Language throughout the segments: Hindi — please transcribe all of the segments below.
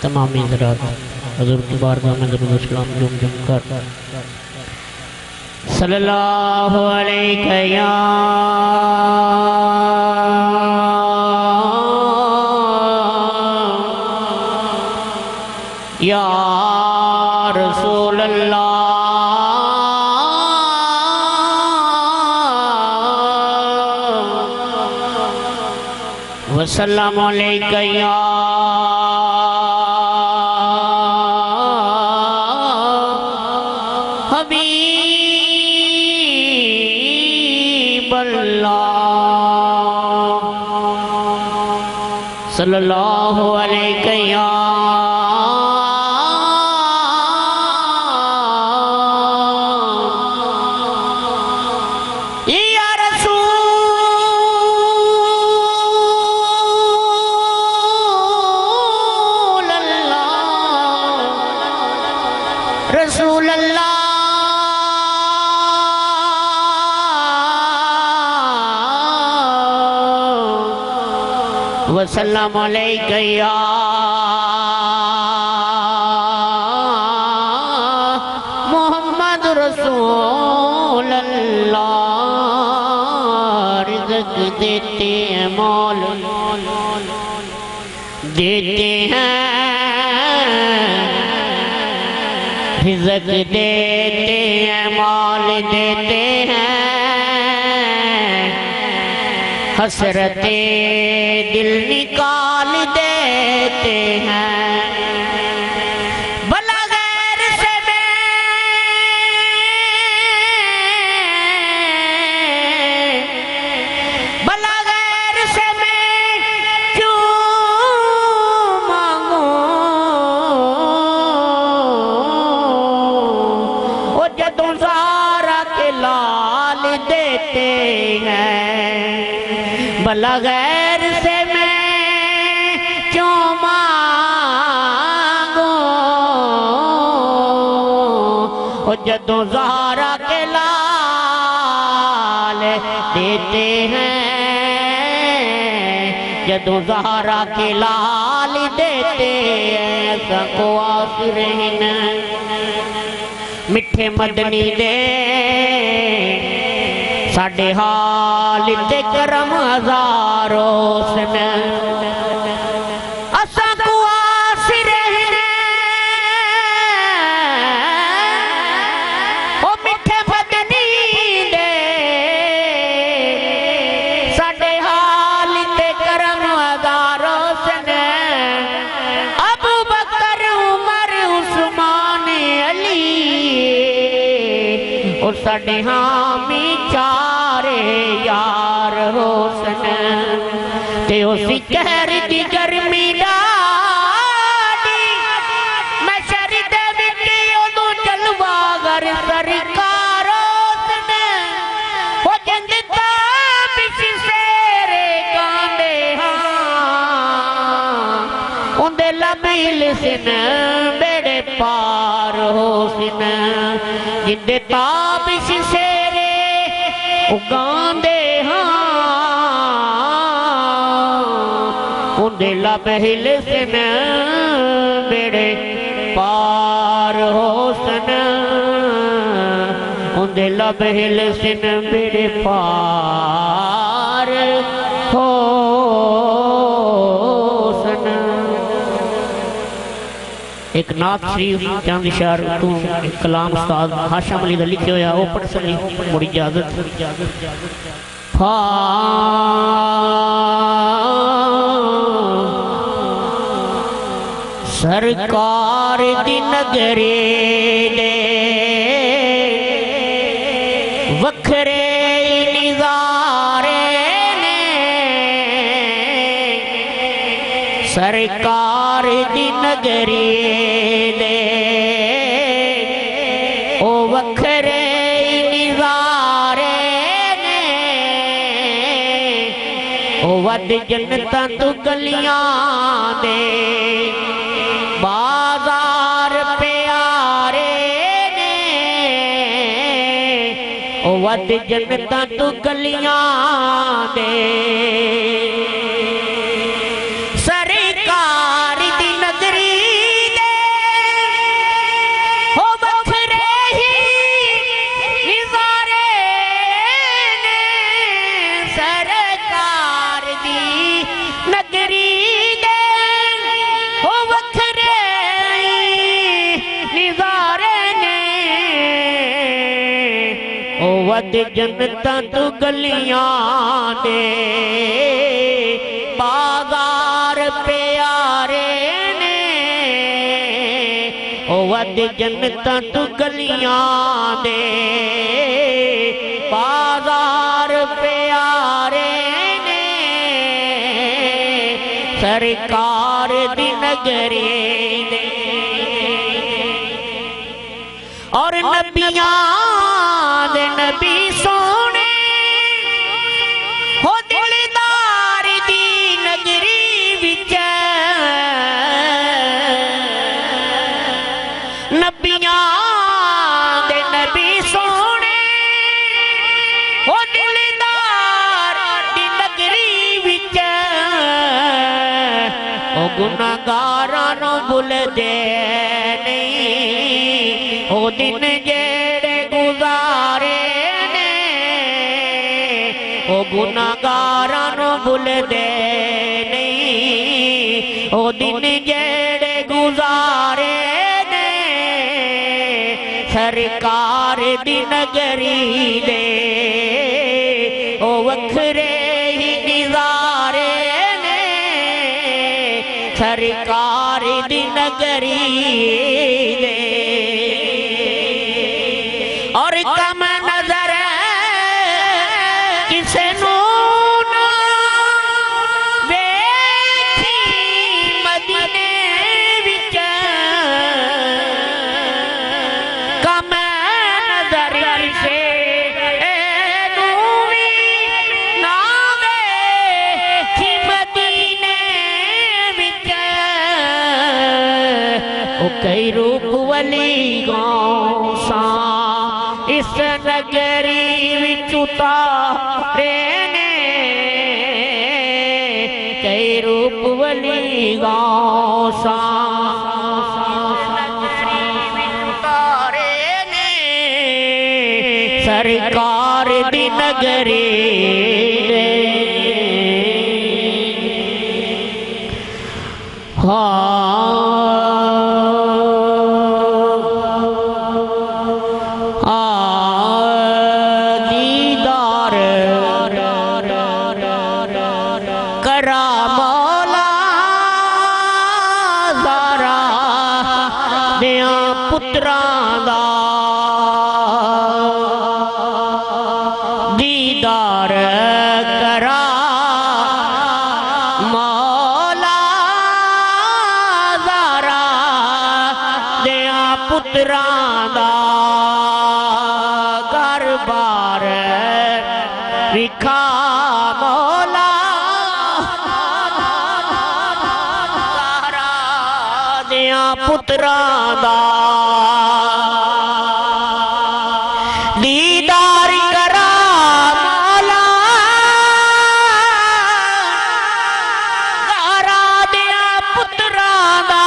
तमाम हज़रात हज़ूर की बारगाह में दुरूद सलाम जुम जुम कर सल्लल्लाहु अलैहि या रसूल अल्लाह वसल्लम अलैका या हबीब अल्लाह सल्लल्लाहु अलैका या रसूल अल्लाह वसल्लम अलैका या मोहम्मद रसूल अल्लाह। रिज़्क़ देते हैं मौल देते हैं, रिज़्क़ देते हैं माल देते हैं, हसरते दिल निकाल देते हैं। भला गैर से भला गैर से मैं क्यों मांगूं, वो जदों ज़ारा के लाल देते हैं। भला गैर से मैं क्यों मांगूं, वो जदों ज़ारा के लाल देते हैं, जदों ज़ारा के लाल देते हैं। सको आसरेन मिठे मदनी दे साडे हाल ते करम हजारों सन, असा को आसरेन ओ मिठे मदनी दे साडे हाल ते करम हजारों सन। अबू बकर उमर उस्मान अली और साडे हामी चारे यार होसन, ते उसी कहर दी गर्मी डाडी मैं शरीद विच उदों जलवागर सरकार होसन। हो जिंदा बिच सेरे गांदे हाँ, उंदे लबील सिन बेड़े पार होसन। जिंदे ताबिश सेरे उगांदे हाँ, उंदे लबहिल सिन बेड़े पार होसन, उंदे लबहिल सिन बेड़े पार होसन। एक नाथ शरीफ चंद शहर तू एक कलाम उस्ताद हाशम अली दा लिखे होया वो पढ़ सकी मुड़ी इजाजत। सरकार दी नगरी दे वखरे निज़ारे ने, सरकार दी नगरी दे ओ वखरे निज़ारे ने, ओ वद जन्नतां तू गलियां दे बाजार प्यारे ने, ओ वद जन्नतां तू गलियां दे। सरकार दी नगरी वद जन्नतां तू गलियां दे बाजार प्यारे ने ओ वद जन्नतां तू गलियां दे बाजार प्यारे ने सरकार दी नगरी दे और नबियां दे नबी सोने हो दिलदार दी नगरी विच नबियां दे नबी सोने हो दिलदार दी नगरी विच ओ गुनाहगारां नूं भुलदे नहीं ओ दिन जेड़े गुजारे ने ओ गुनाहगारां नूं भुलदे नहीं ओ दिन जेड़े गुजारे ने सरकार दी नगरी दे ओ वखरे ही निजारे ने सरकार दी नगरी दे और कम नजर किसे नू ना वेखी मदीने विच कम नजर किसे नू वी ना वेखी मदीने विच ओ कई रूप वली गौसा इस नगरी विच उतारे ने कई रूप वली गौसा उतारे ने सरकार दी नगरी करा मौला ज़रा दियां पुत्रां दा दीदार करा मौला ज़रा दियां पुत्रां दा घर बार विखा मौला पुत्रां दा दीदार करा मौला ज़रा दियां पुत्रां दा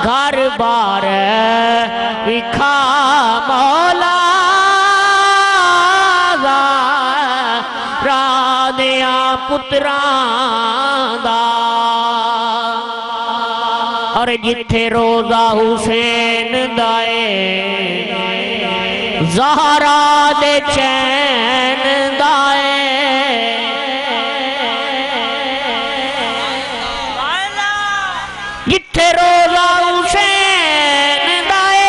घर बार विखा मौला ज़रा दियां पुत्रां दा और जिथे रोजा हुसैन दाए ज़हरा दे चैन दाए जिथे रोजा हुसैन दाए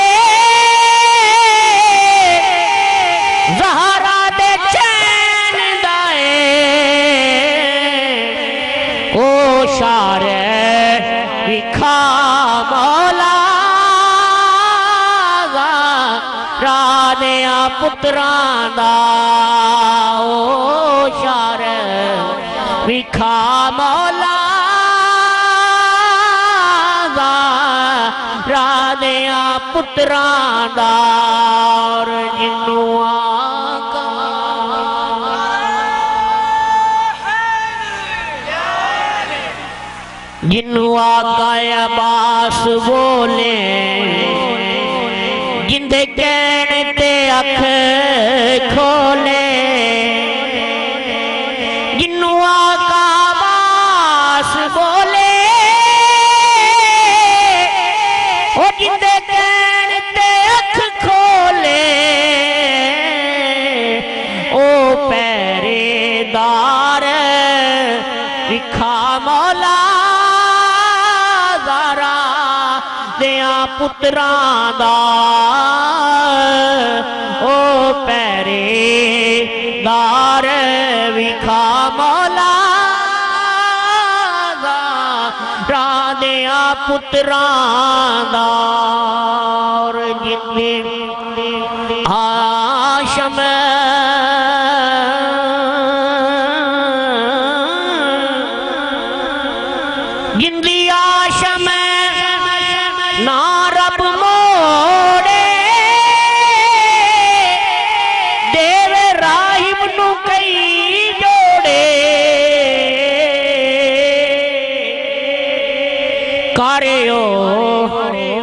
ज़हरा दे चैन दाए ओ शार विखा मौला ज़रा दियां पुत्रां दा ओ शार विखा मौला ज़रा दियां पुत्रां दा और जिन्नू आका जिन्नू आका अब्बास बोले जिंदे कहने ते अख खोले जिन्नू आका अब्बास बोले ओ जिंदे कहने ते अख मौला ज़ारा दिया पुत्रां दा ओ पहरेदार विखा मौला ज़ारा दिया पुत्रां दा और जिंदे हाशम जिंदी आशम ना रब मोड़े देवे राहिब नु कई जोड़े करियो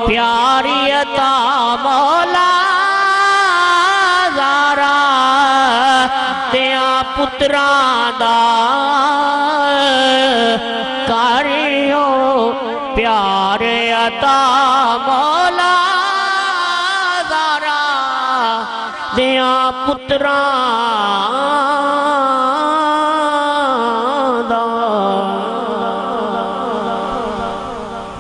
प्यारी अता मौला ज़ारा दिया पुत्रां दा करियो प्यार अता मौला ज़ारा दिया पुत्रां